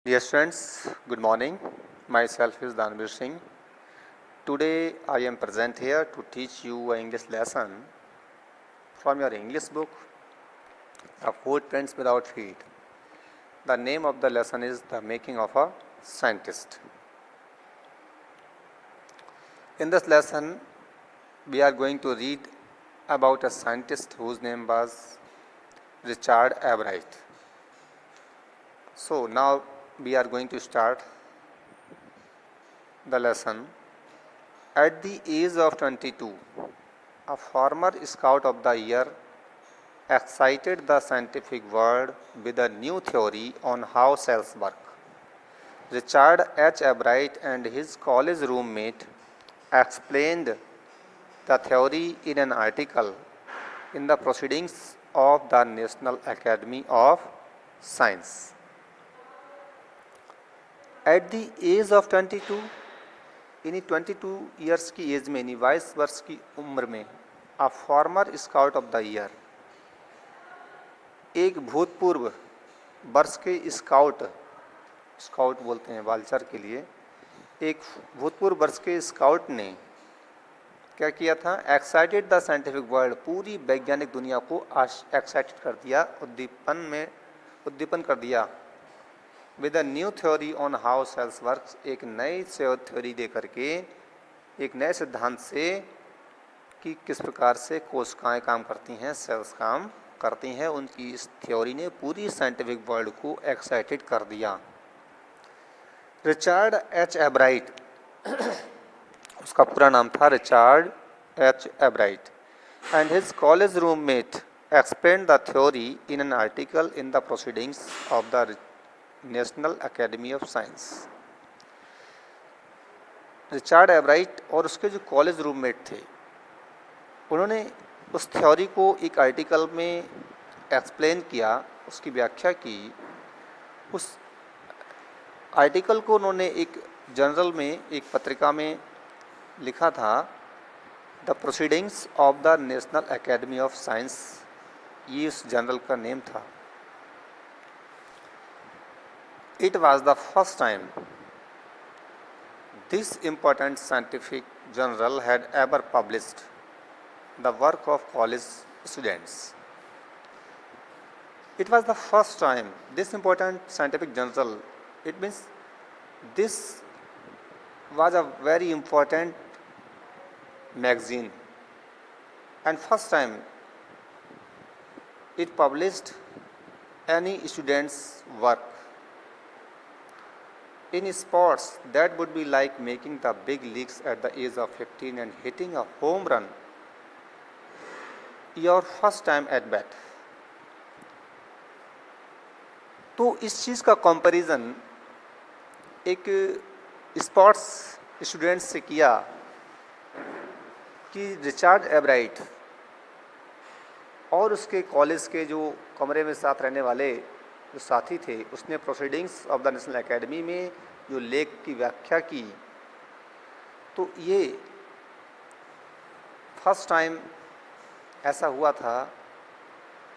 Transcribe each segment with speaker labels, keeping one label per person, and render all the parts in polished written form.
Speaker 1: Dear students, good morning. Myself is Danvir Singh. Today I am present here to teach you an English lesson from your English book, A Footprints Without Feet. The name of the lesson is The Making of a Scientist. In this lesson, we are going to read about a scientist whose name was Richard Albright. So now we are going to start the lesson. At the age of 22, a former Scout of the Year excited the scientific world with a new theory on how cells work. Richard H. Albright and his college roommate explained the theory in an article in the Proceedings of the National Academy of Science. At the age of 22, यानी 22 years की as में यानी 22 वर्ष की उम्र में a former scout of the year, एक भूतपूर्व वर्ष के स्काउट बोलते हैं वालचर के लिए, एक भूतपूर्व वर्ष के स्काउट ने क्या किया था? एक्साइटेड द साइंटिफिक वर्ल्ड, पूरी वैज्ञानिक दुनिया को एक्साइटेड कर दिया, उद्दीपन कर दिया with a new theory on how cells works, एक नई थ्योरी दे करके, एक नए सिद्धांत से कि किस प्रकार से कोशिकाएं काम करती हैं, सेल्स काम करती हैं। उनकी इस थ्योरी ने पूरी साइंटिफिक वर्ल्ड को एक्साइटेड कर दिया। रिचर्ड एच एब्राइट, उसका पूरा नाम था Richard H एब्राइट, and his college roommate explained the theory in an article in the proceedings of the national academy of science. Richard एब्राइट और उसके जो कॉलेज रूममेट थे, उन्होंने उस थ्योरी को एक आर्टिकल में एक्सप्लेन किया, उसकी व्याख्या की। उस आर्टिकल को उन्होंने एक जर्नल में, एक पत्रिका में लिखा था, the proceedings of the national academy of science, ये उस जर्नल का नेम था। It was the first time this important scientific journal had ever published the work of college students. It was the first time this important scientific journal, it means this was a very important magazine, and first time it published any student's work in sports that would be like making the big leagues at the age of 15 and hitting a home run your first time at bat. तो इस चीज़ का comparison एक sports students से किया कि Richard एब्राइट और उसके college के जो कमरे में साथ रहने वाले जो साथी थे, उसने proceedings of the national academy में जो लेख की व्याख्या की, तो ये फर्स्ट टाइम ऐसा हुआ था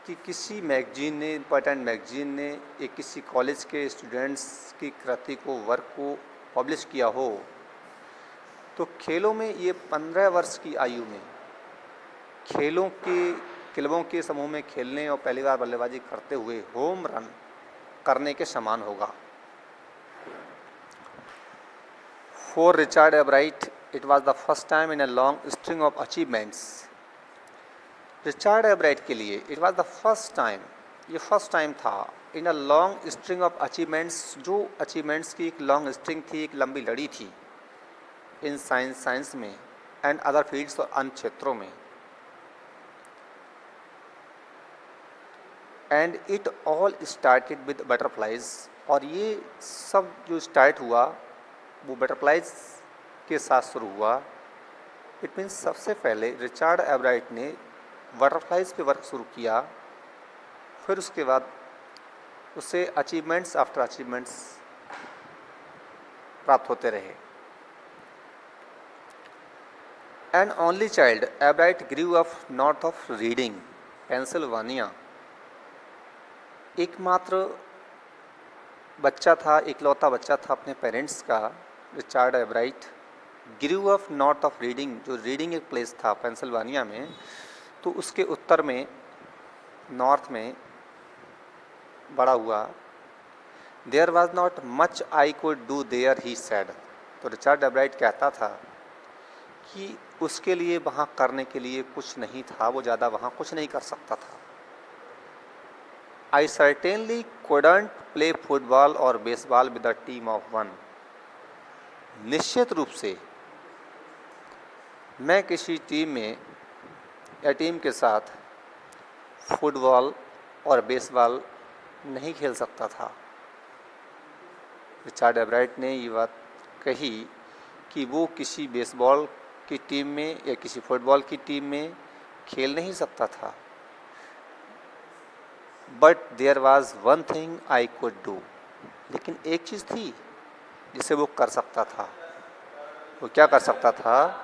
Speaker 1: कि किसी मैगजीन ने, इम्पोर्टेंट मैगजीन ने एक किसी कॉलेज के स्टूडेंट्स की कृति को, वर्क को पब्लिश किया हो। तो खेलों में ये 15 वर्ष की आयु में खेलों के क्लबों के समूह में खेलने और पहली बार बल्लेबाजी करते हुए होम रन करने के समान होगा। For Richard Ebright it was the first time in a long string of achievements. Richard Ebright के लिए it was the first time, ये फर्स्ट टाइम था in a long string of achievements, जो achievements की एक लॉन्ग स्ट्रिंग थी, एक लंबी लड़ी थी इन साइंस में एंड अदर फील्ड्स और अन्य क्षेत्रों में। And it all started with butterflies, और ये सब जो स्टार्ट हुआ वो बटरफ्लाइज के साथ शुरू हुआ। इट मीन्स सबसे पहले रिचर्ड एब्राइट ने बटरफ्लाइज पे वर्क शुरू किया, फिर उसके बाद उससे अचीवमेंट्स आफ्टर अचीवमेंट्स प्राप्त होते रहे। An only child, Ebright grew up north of Reading, Pennsylvania. एकमात्र बच्चा था, इकलौता बच्चा था अपने पेरेंट्स का, Richard Ebright, grew of north of Reading, जो रीडिंग एक प्लेस था पेंसिल्वानिया में, तो उसके उत्तर में, नॉर्थ में बड़ा हुआ। There was not much I could do there, he said. तो रिचर्ड एब्राइट कहता था कि उसके लिए वहाँ करने के लिए कुछ नहीं था, वो ज़्यादा वहाँ कुछ नहीं कर सकता था। आई सर्टेनली couldn't प्ले फुटबॉल और baseball with the team of one. निश्चित रूप से मैं किसी टीम में या टीम के साथ फुटबॉल और बेसबॉल नहीं खेल सकता था। रिचर्ड एब्राइट ने ये बात कही कि वो किसी बेसबॉल की टीम में या किसी फुटबॉल की टीम में खेल नहीं सकता था। But there was one thing I could do, लेकिन एक चीज़ थी जिसे वो कर सकता था। वो क्या कर सकता था?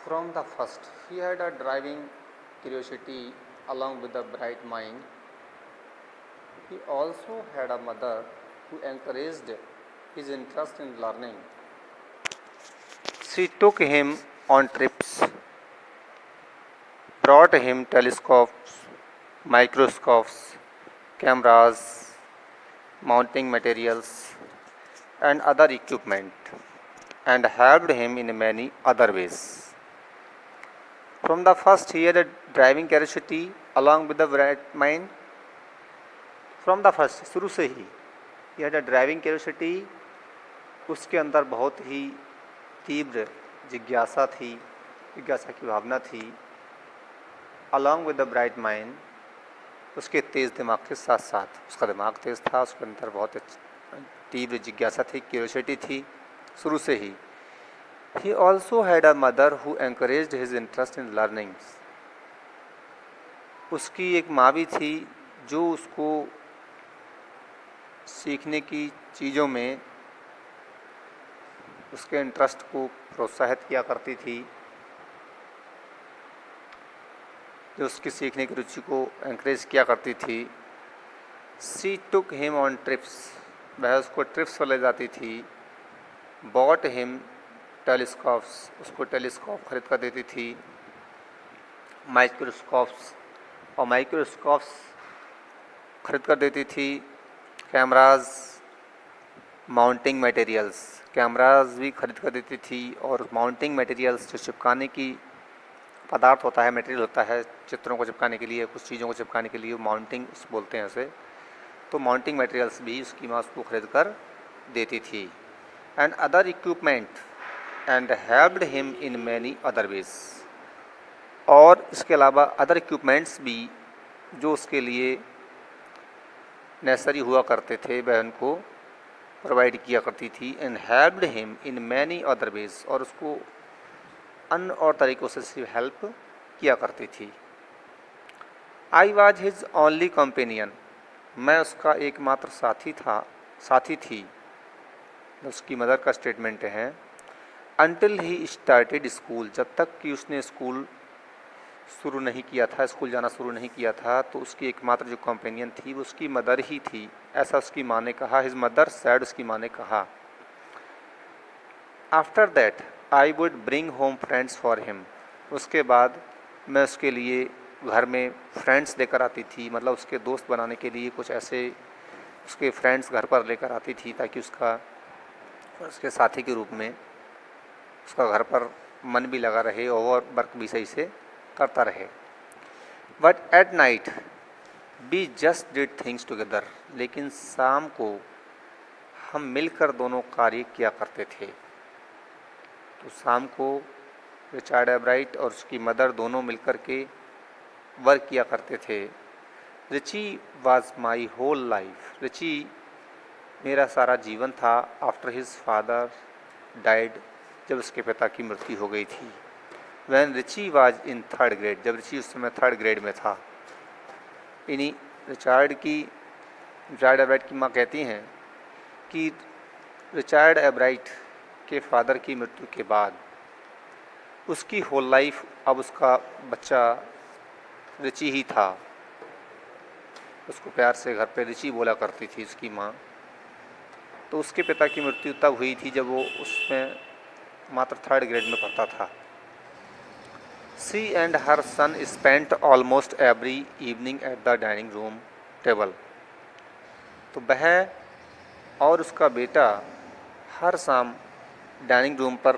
Speaker 1: From the first, he had a driving curiosity along with a bright mind. He also had a mother who encouraged his interest in learning. She took him on trips, brought him telescopes, microscopes, cameras, mounting materials, and other equipment, and helped him in many other ways. From the first, he had a driving curiosity along with a bright mind. From the first, शुरू से ही यह had a driving curiosity, उसके अंदर बहुत ही तीव्र जिज्ञासा थी, जिज्ञासा की भावना थी. Along with the bright mind, उसके तेज़ दिमाग के साथ साथ, उसका दिमाग तेज़ था, उसके अंदर बहुत तीव्र जिज्ञासा थी, क्यूरियोसिटी थी शुरू से ही. He also had a mother who encouraged his interest in learning. उसकी एक माँ भी थी जो उसको सीखने की चीज़ों में उसके इंटरेस्ट को प्रोत्साहित किया करती थी, जो उसकी सीखने की रुचि को एनकरेज किया करती थी. सी टुक हिम ऑन ट्रिप्स, वह उसको ट्रिप्स पर ले जाती थी. बॉट हिम टेलीस्कोप्स, उसको टेलीस्कोप खरीद कर देती थी. माइक्रोस्कोप्स, और माइक्रोस्कोप्स खरीद कर देती थी. कैमराज, माउंटिंग मटेरियल्स, कैमराज भी खरीद कर देती थी. और माउंटिंग मटेरियल्स, जो चिपकाने की पदार्थ होता है, मटेरियल होता है चित्रों को चिपकाने के लिए, कुछ चीज़ों को चिपकाने के लिए, माउंटिंग बोलते हैं उसे. तो माउंटिंग मटेरियल्स भी उसकी माँ उसको खरीद कर देती थी. And other equipment, and helped him in many other ways. और इसके अलावा अदर इक्विपमेंट्स भी जो उसके लिए नेसेसरी हुआ करते थे, वह उनको प्रोवाइड किया करती थी. And helped him in many other ways, और उसको अन्य और तरीक़ों से हेल्प किया करती थी. I was his only companion, मैं उसका एकमात्र साथी थी. उसकी मदर का स्टेटमेंट है. अनटिल ही स्टार्टेड स्कूल, जब तक कि उसने स्कूल शुरू नहीं किया था, स्कूल जाना शुरू नहीं किया था, तो उसकी एकमात्र जो कंपेनियन थी वो उसकी मदर ही थी, ऐसा उसकी माँ ने कहा. हिज मदर सैड, उसकी माँ ने कहा. After that I would bring home friends for him, उसके बाद मैं उसके लिए घर में फ्रेंड्स लेकर आती थी, मतलब उसके दोस्त बनाने के लिए कुछ ऐसे उसके फ्रेंड्स घर पर लेकर आती थी, ताकि उसके साथी के रूप में उसका घर पर मन भी लगा रहे और वर्क भी सही से करता रहे. But at night we just did things together, लेकिन शाम को हम मिलकर दोनों कार्य किया करते थे. तो शाम को रिचर्ड एब्राइट और उसकी मदर दोनों मिलकर के वर्क किया करते थे. Richie was my whole life, Richie मेरा सारा जीवन था. आफ्टर हिज फादर डाइड, जब उसके पिता की मृत्यु हो गई थी. When Richie was in third grade, जब रिची उस समय थर्ड ग्रेड में था. इन्हीं रिचर्ड एब्राइट की माँ कहती हैं कि रिचर्ड एब्राइट के फादर की मृत्यु के बाद उसकी होल लाइफ, अब उसका बच्चा रिची ही था. उसको प्यार से घर पे रिची बोला करती थी उसकी माँ. तो उसके पिता की मृत्यु तब हुई थी जब वो उसमें मात्र थर्ड ग्रेड में पढ़ता था. She and her son spent almost every evening at the dining room table, तो वह और उसका बेटा हर शाम डाइनिंग रूम पर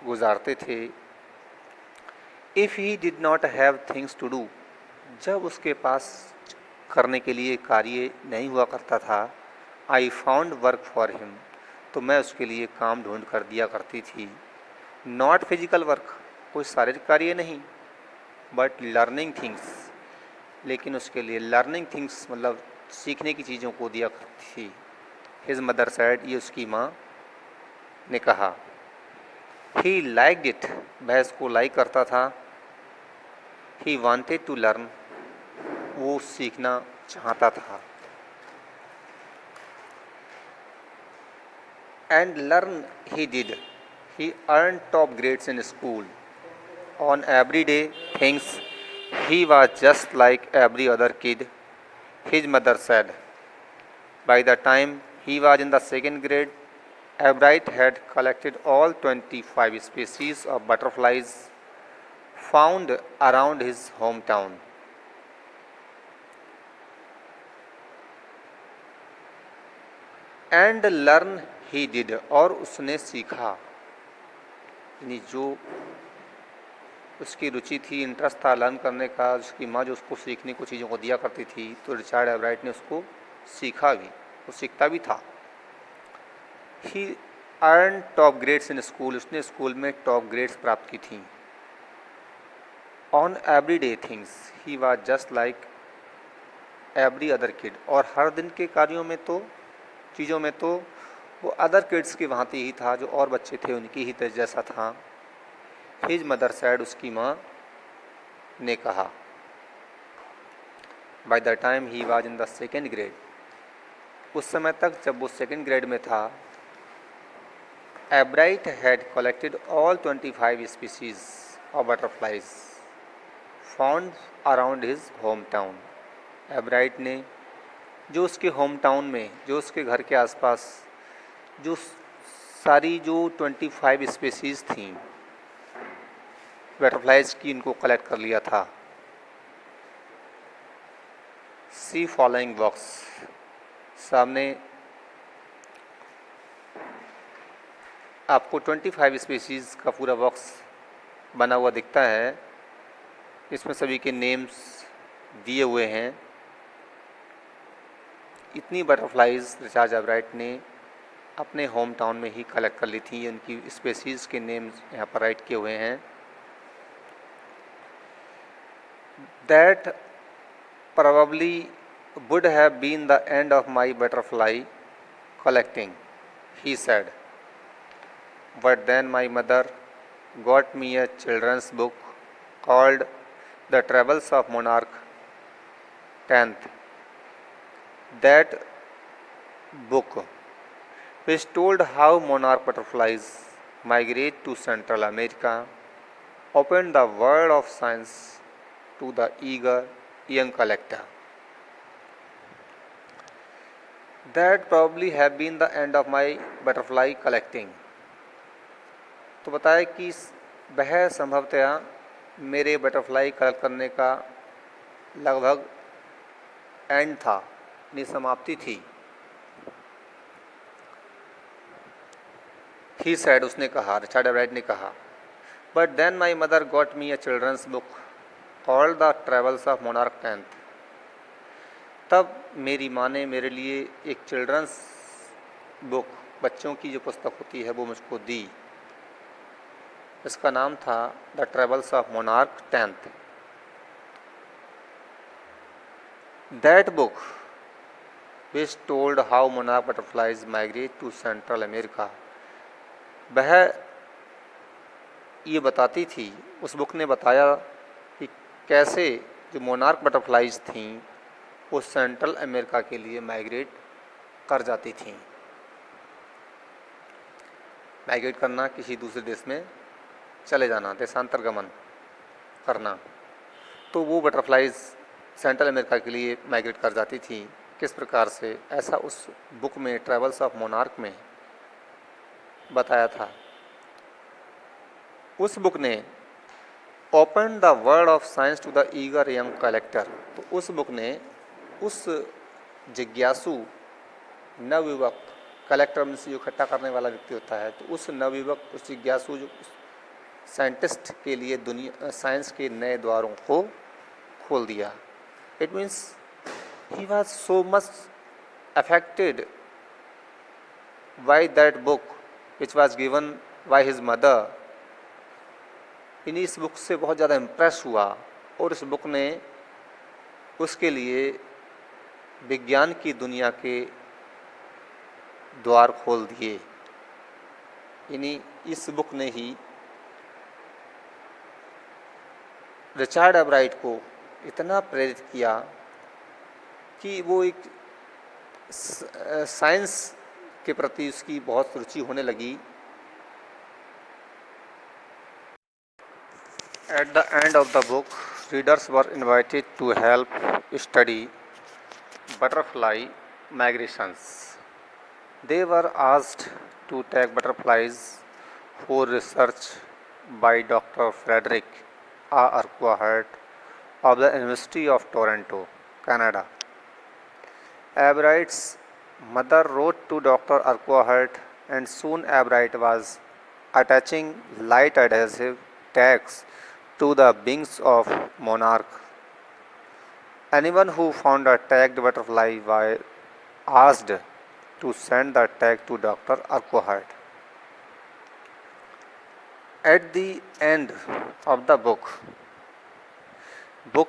Speaker 1: गुजारते थे. If he did not have things to do, जब उसके पास करने के लिए कार्य नहीं हुआ करता था. I found work for him, तो मैं उसके लिए काम ढूंढ कर दिया करती थी. नॉट फिजिकल वर्क, कोई शारीरिक कार्य नहीं, बट लर्निंग थिंग्स, लेकिन उसके लिए लर्निंग थिंग्स मतलब सीखने की चीज़ों को दिया करती थी. हिज मदर सैड, ये उसकी माँ ने कहा. ही लाइक्ड इट, वह इसको लाइक करता था. ही वांटेड टू लर्न, वो सीखना चाहता था. And learn he did. He earn top grades in school, On everyday things, he was just like every other kid, his mother said. By the time he was in the second grade, Albright had collected all 25 species of butterflies found around his hometown. And learn he did, और उसने सीखा, यानी जो उसकी रुचि थी, interest था learn करने का, उसकी माँ जो उसको सीखने को चीज़ों को दिया करती थी, तो रिचर्ड एवराइट ने उसको सीखा भी, वो सीखता भी था. He earn top grades in school, उसने स्कूल में टॉप ग्रेड्स प्राप्त की थी. On every day things he was just like every other kid, और हर दिन के कार्यों में तो, चीज़ों में तो वो अदर किड्स की भांति ही था, जो और बच्चे थे उनकी ही जैसा था. हिज मदर सैड, उसकी माँ ने कहा. By the time he was in the second grade, उस समय तक जब वो सेकेंड ग्रेड में था, एब्राइट had collected all 25 species of butterflies found around his home town. एब्राइट ने जो उसके होम टाउन में, जो उसके घर के आसपास जो सारी जो 25 स्पीसीज थी बटरफ्लाइज की, इनको कलेक्ट कर लिया था. सी फॉलोइंग बॉक्स, सामने आपको 25 स्पीसीज का पूरा बॉक्स बना हुआ दिखता है. इसमें सभी के नेम्स दिए हुए हैं. इतनी बटरफ्लाइज रिचर्ड एवराइट ने अपने होम टाउन में ही कलेक्ट कर ली थी. उनकी स्पीसीज के नेम्स यहाँ पर राइट किए हुए हैं. That probably would have been the end of my butterfly collecting, he said. But then my mother got me a children's book called The Travels of Monarch Tenth. That book, which told how monarch butterflies migrate to Central America, opened the world of science to the eager young collector. That probably have been the end of my butterfly collecting. तो बताया कि वह संभवतया मेरे butterfly collect करने का लगभग and था, यानी समाप्ति थी. ही सैड, उसने कहा, रिचर्ड एवराइट ने कहा. But then my mother got me a children's book called the travels of monarch tenth. तब मेरी माँ ने मेरे लिए एक चिल्ड्रंस बुक, बच्चों की जो पुस्तक होती है, वो मुझको दी. इसका नाम था the travels of monarch tenth. That book which told how monarch butterflies migrate to central America, वह ये बताती थी, उस बुक ने बताया कि कैसे जो मोनार्क बटरफ्लाइज थीं वो सेंट्रल अमेरिका के लिए माइग्रेट कर जाती थीं. माइग्रेट करना, किसी दूसरे देश में चले जाना, देशांतर गमन करना. तो वो बटरफ्लाइज सेंट्रल अमेरिका के लिए माइग्रेट कर जाती थी. किस प्रकार से, ऐसा उस बुक में, ट्रेवल्स ऑफ मोनार्क में बताया था. उस बुक ने open the world of science to the eager young collector. तो उस बुक ने उस जिज्ञासु नवयुवक, कलेक्टर में से जो इकट्ठा करने वाला व्यक्ति होता है, तो उस नवयुवक, उस जिज्ञासु जो साइंटिस्ट के लिए दुनिया, साइंस के नए द्वारों को खोल दिया. It means he was so much affected by that book which was given by his mother. इस बुक से बहुत ज़्यादा इम्प्रेस हुआ, और इस बुक ने उसके लिए विज्ञान की दुनिया के द्वार खोल दिए. इस बुक ने ही रिचर्ड एवराइट को इतना प्रेरित किया कि वो एक साइंस के प्रति उसकी बहुत रुचि होने लगी. At the end of the book, readers were invited to help study butterfly migrations. They were asked to take butterflies for research by Dr. Frederick A. Urquhart of the University of Toronto, Canada. Abright's mother wrote to Dr. Urquhart, and soon Abright was attaching light adhesive tags to the wings of monarch. Anyone who found a tagged butterfly was asked to send the tag to Dr. Urquhart. At the end of the book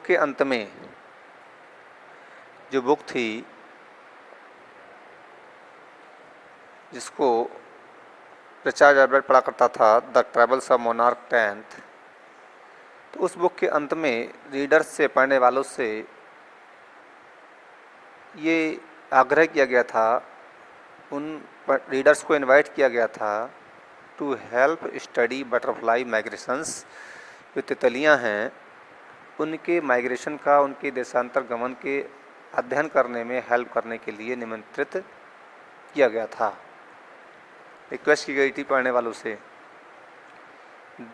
Speaker 1: के अंत में जो book थी जिसको Richard एब्राइट पढ़ा करता था, the travels of monarch 10th, तो उस बुक के अंत में रीडर्स से, पढ़ने वालों से ये आग्रह किया गया था, उन रीडर्स को इनवाइट किया गया था to help study butterfly migrations. जो तितलियां हैं उनके माइग्रेशन का, उनके देशांतर गमन के अध्ययन करने में हेल्प करने के लिए निमंत्रित किया गया था, रिक्वेस्ट की गई थी पढ़ने वालों से।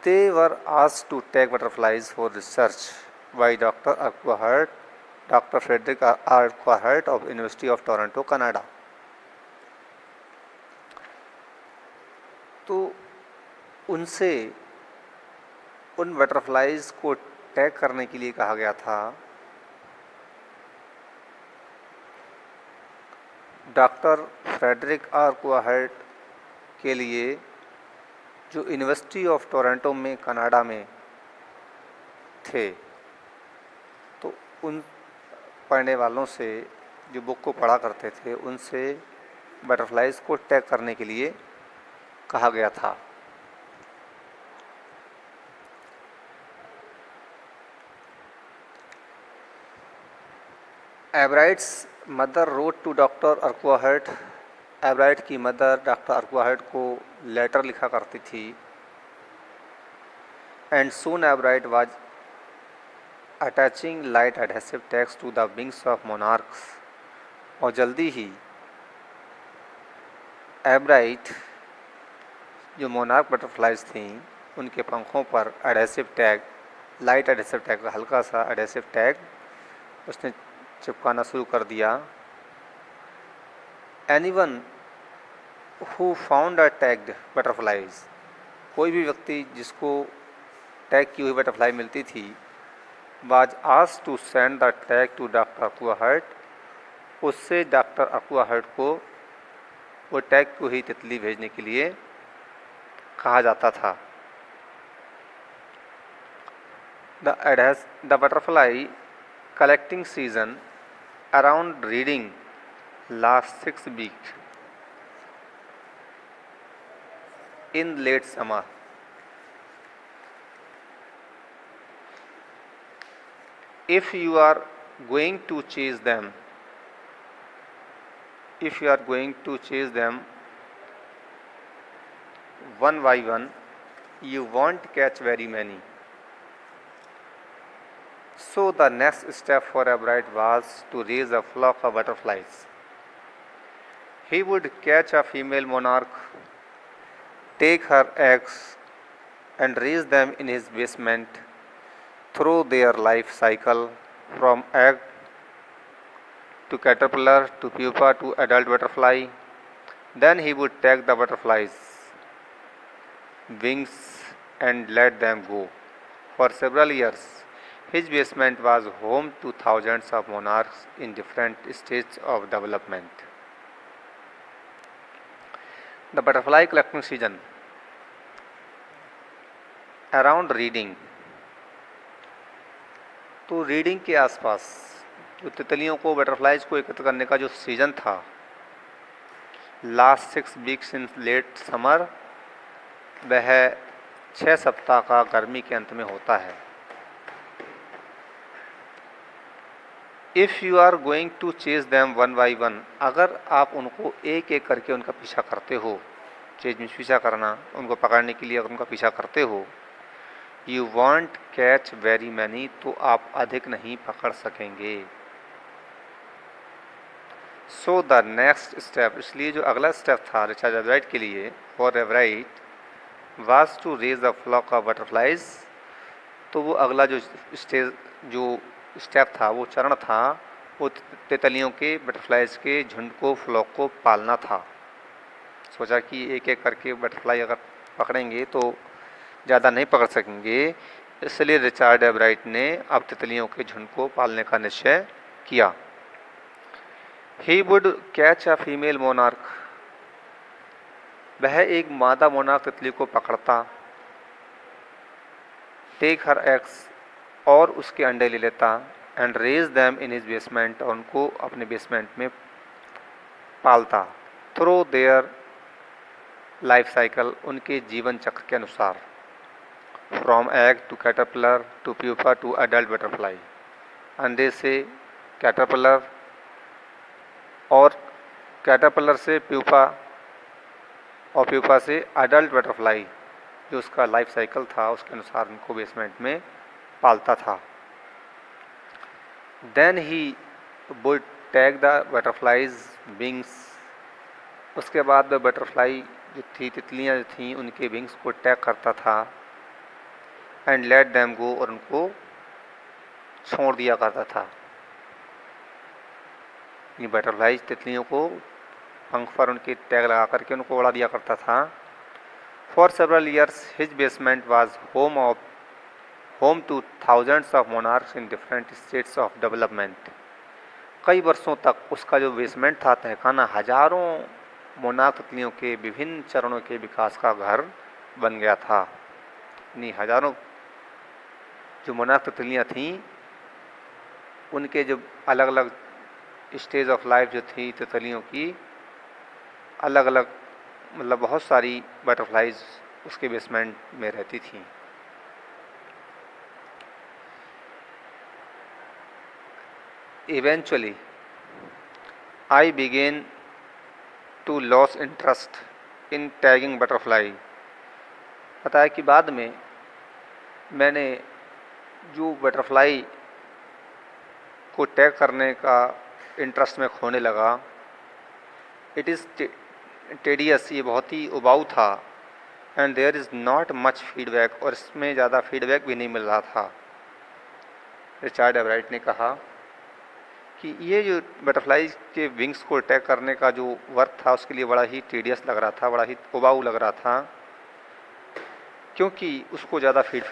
Speaker 1: They were asked to take butterflies for research by doctor Urquhart, doctor Frederick Urquhart of university of Toronto, Canada. तो उनसे उन बटरफ्लाइज को टैग करने के लिए कहा गया था। डॉक्टर फ्रेडरिक अर्क्वाहर्ट के लिए जो यूनिवर्सिटी ऑफ टोरंटो में, कनाडा में थे, तो उन पढ़ने वालों से जो बुक को पढ़ा करते थे उनसे बटरफ्लाइज को टैग करने के लिए कहा गया था। Ebright's mother wrote to doctor Urquhart. Ebright की मदर डॉक्टर अर्क्वाहर्ट को लेटर लिखा करती थी। And soon Ebright was attaching light adhesive tags to the wings of monarchs. और जल्दी ही एब्राइट जो मोनार्क बटरफ्लाइज थी उनके पंखों पर adhesive tag, light adhesive tag, हल्का सा एडहेसिव टैग उसने चिपकाना शुरू कर दिया। Anyone who found a tagged butterflies, कोई भी व्यक्ति जिसको टैग की हुई बटरफ्लाई मिलती थी, was asked to send the tag to doctor Urquhart. उससे डॉक्टर अर्क्वाहर्ट को वो टैग की हुई तितली भेजने के लिए कहा जाता था। The butterfly collecting season around reading lasts 6 weeks in late summer. If you are going to chase them, one by one, you won't catch very many. So the next step for Abright was to raise a flock of butterflies. He would catch a female monarch, take her eggs, and raise them in his basement through their life cycle from egg to caterpillar to pupa to adult butterfly. Then he would take the butterflies' wings and let them go. For several years, his basement was home to thousands of monarchs in different stages of development. The butterfly collecting season around reading. तो reading के आसपास जो तितलियों को, butterflies को एकत्र करने का जो सीज़न था, लास्ट 6 weeks इन लेट समर, वह 6 सप्ताह का गर्मी के अंत में होता है। If you are going to chase them one by one, अगर आप उनको एक एक करके उनका पीछा करते हो, चेज में पीछा करना, उनको पकड़ने के लिए अगर उनका पीछा करते हो, you want catch very many, तो आप अधिक नहीं पकड़ सकेंगे। सो द नेक्स्ट स्टेप, इसलिए जो अगला स्टेप था रिचर्ड एवराइट के लिए for Ebright was to raise the flock of butterflies. तो वो अगला जो स्टेप था, वो चरण था, वो तितलियों के बटरफ्लाइज के झुंड को, फ्लॉक को पालना था। सोचा कि एक एक करके बटरफ्लाई अगर पकड़ेंगे तो ज़्यादा नहीं पकड़ सकेंगे, इसलिए रिचर्ड एवराइट ने अब तितलियों के झुंड को पालने का निश्चय किया। He would catch a female monarch, वह एक मादा मोनार्क तितली को पकड़ता, टेक हर एग्स, और उसके अंडे ले लेता, and raise them in his basement, और उनको अपने बेसमेंट में पालता, थ्रू देयर लाइफ साइकिल, उनके जीवन चक्र के अनुसार, from egg to caterpillar to pupa to adult butterfly, अंडे से कैटरपिलर और कैटरपिलर से प्यूपा और प्यूपा से एडल्ट बटरफ्लाई, जो उसका लाइफ साइकिल था उसके अनुसार उनको बेसमेंट में पालता था। Then he would tag the butterflies wings, उसके बाद वह बटरफ्लाई जो थी, तितलियाँ जो थीं, उनके विंग्स को टैग करता था, एंड लेट दैम गो, और उनको छोड़ दिया करता था। ये बटरफ्लाइज तितलियों को पंख पर उनके टैग लगा करके उनको उड़ा दिया करता था। For several years his basement was home two thousands of monarchs in different states of development. कई वर्षों तक उसका जो बेसमेंट था, तहखाना, हजारों मोनार्क तितलियों के विभिन्न चरणों के विकास का घर बन गया था। यानी हजारों जो मोनार्क तितलियाँ थीं, उनके जो अलग अलग स्टेज ऑफ लाइफ जो थी तितलियों की, अलग अलग, मतलब बहुत सारी बटरफ्लाइज उसके बेसमेंट में रहती थीं। Eventually, I began to lose interest in tagging butterfly। पता है कि बाद में मैंने जो बटरफ्लाई को टैग करने का इंटरेस्ट में खोने लगा। इट इज़ टेडियस, ये बहुत ही उबाऊ था, and there is not much feedback, और इसमें ज़्यादा फीडबैक भी नहीं मिल रहा था। रिचर्ड एवराइट ने कहा कि ये जो बटरफ्लाई के विंग्स को टैग करने का जो वर्क था, उसके लिए बड़ा ही टीडियस लग रहा था, बड़ा ही उबाऊ लग रहा था, क्योंकि उसको ज़्यादा फीड